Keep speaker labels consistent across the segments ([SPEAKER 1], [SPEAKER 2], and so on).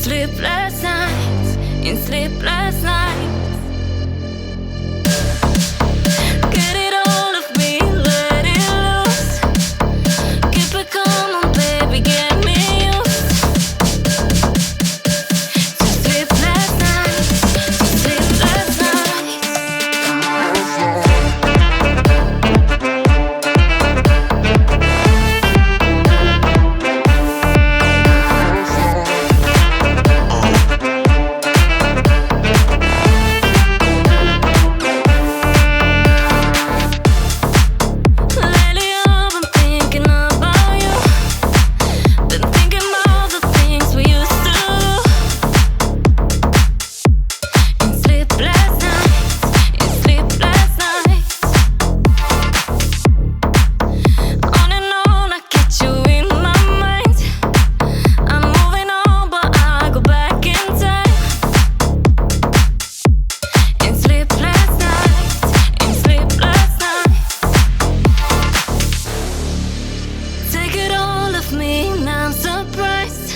[SPEAKER 1] sleepless nights, in sleepless nights. Get it all of me, let it loose. Keep it calm on, baby, get me used to sleepless nights, to sleepless nights. Lately I've been thinking about you. Been thinking about the things we used to do. In sleepless nights, in sleepless nights. On and on, I get you in my mind. I'm moving on, but I go back in time. In sleepless nights, in sleepless nights. Take it all of me, now I'm surprised.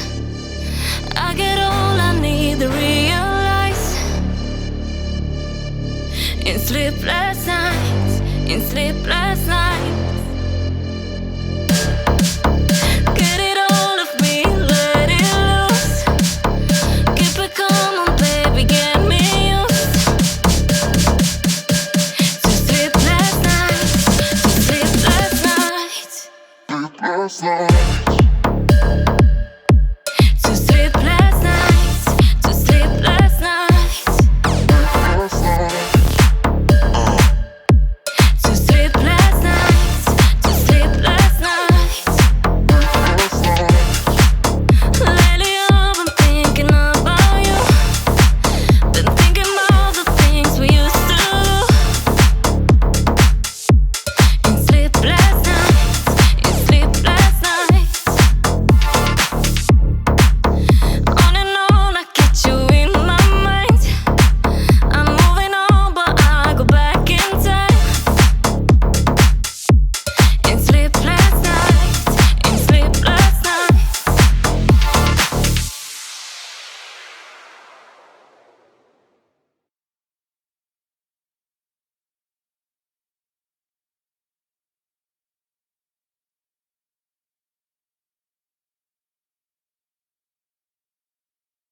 [SPEAKER 1] I get all I need to realize. In sleepless nights, in sleepless nights. Get it all of me, let it loose. Keep it calm on, baby, get me used to sleepless nights, to sleepless nights. To sleepless nights, to sleepless nights. To sleepless nights, to sleepless nights. Lately I've been thinking about you. Been thinking about the things we used to do. In sleepless nights, in sleepless nights. On and on, I get you in my mind. I'm moving on, but I go back in time. In sleepless nights, in sleepless nights.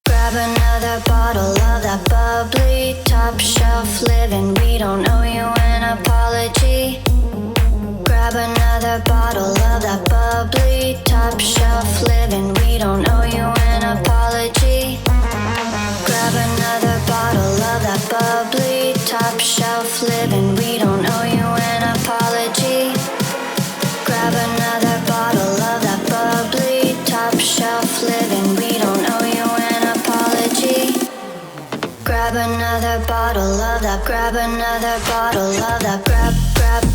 [SPEAKER 1] Grab another bottle of that bubbly, top shelf living. We don't owe you an apology. Grab another bottle of that bubbly, top shelf living. We don't owe you an apology. Grab another bottle of that bubbly, top shelf living. We don't owe you an apology. Grab another bottle of that bubbly, top shelf living. We don't owe you an apology. Grab another bottle of that, grab another bottle of that, grab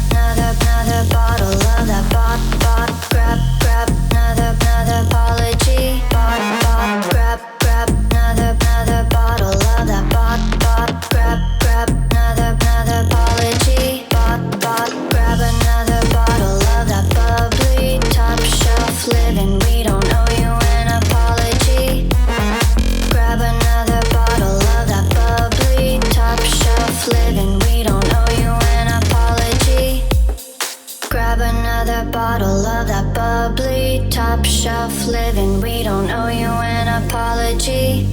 [SPEAKER 1] another bottle of that, grab another apology, grab another bottle of that, grab another apology, grab another bottle of that bubbly, top shelf living. We don't owe you an apology. Grab another bottle of that bubbly, top shelf living. We don't owe you an apology. Grab another bottle of that bubbly, top shelf living. We don't owe you an apology.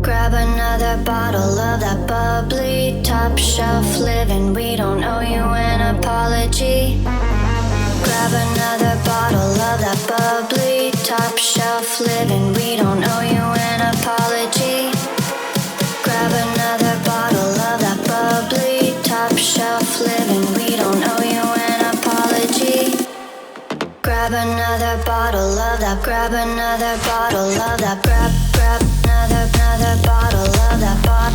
[SPEAKER 1] Grab another bottle of that bubbly, top shelf living. We don't owe you an apology. Grab another bottle of that bubbly, top shelf living. We don't owe you an apology. Grab another bottle of that bubbly, top shelf living. We don't owe you an apology. Grab another bottle of that, grab another bottle of that, grab another bottle of that, grab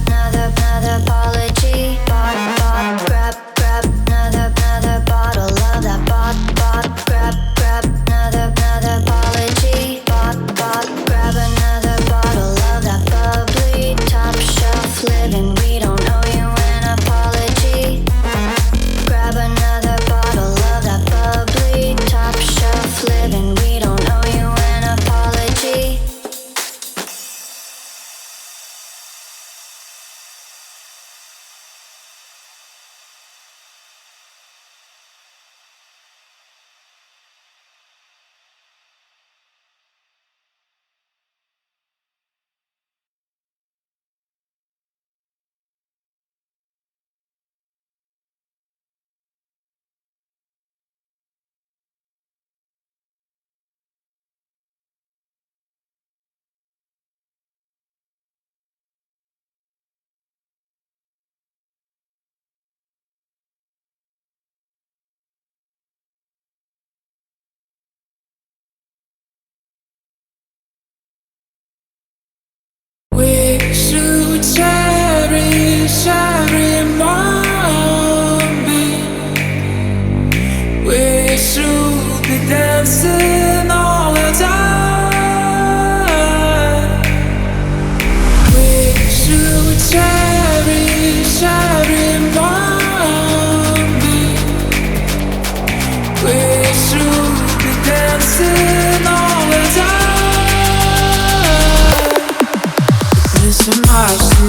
[SPEAKER 1] another apology, grab another bottle of that, grab another apology, grab another bottle of that bubbly, top shelf living. We don't owe you an apology. Grab another bottle of that bubbly, top shelf living. We don't owe you an apology.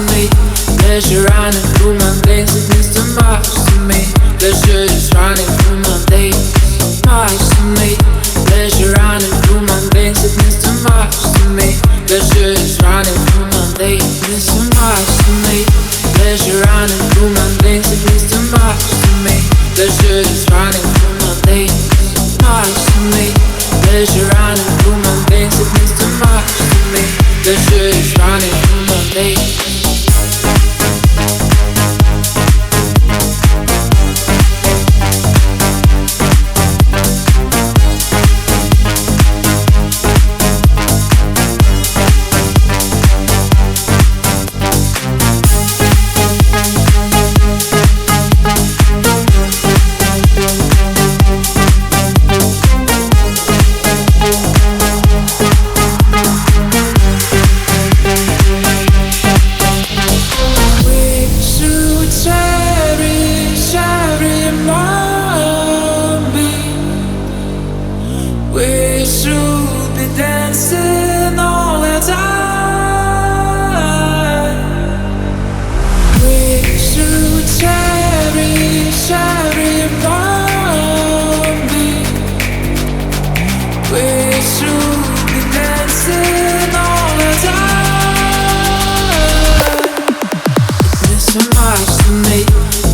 [SPEAKER 2] me. Pleasure running through my veins, it means too much to me. Pleasure is running through my veins, much to me. Pleasure running through my veins, it means too much to me. Pleasure is running through my veins, it means too much to me. Pleasure running through my veins, it means too much to me. Pleasure is running through my veins, much to me. Pleasure running through my veins, it means too much to me. Pleasure is running through my veins.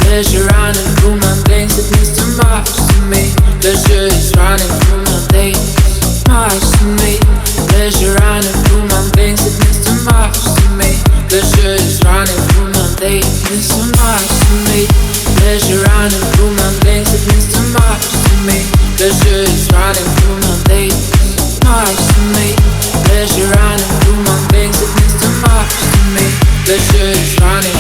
[SPEAKER 2] Pleasure running through my veins, it means too much to me. Pleasure is running through my veins, much to me. Pleasure running through my veins, it means too much to me. Pleasure is running through my veins, it means too much to me. Pleasure running through my veins, it means too much to me. Pleasure is running through my veins, much to me. Pleasure running through my veins, it means too much to me. Pleasure is running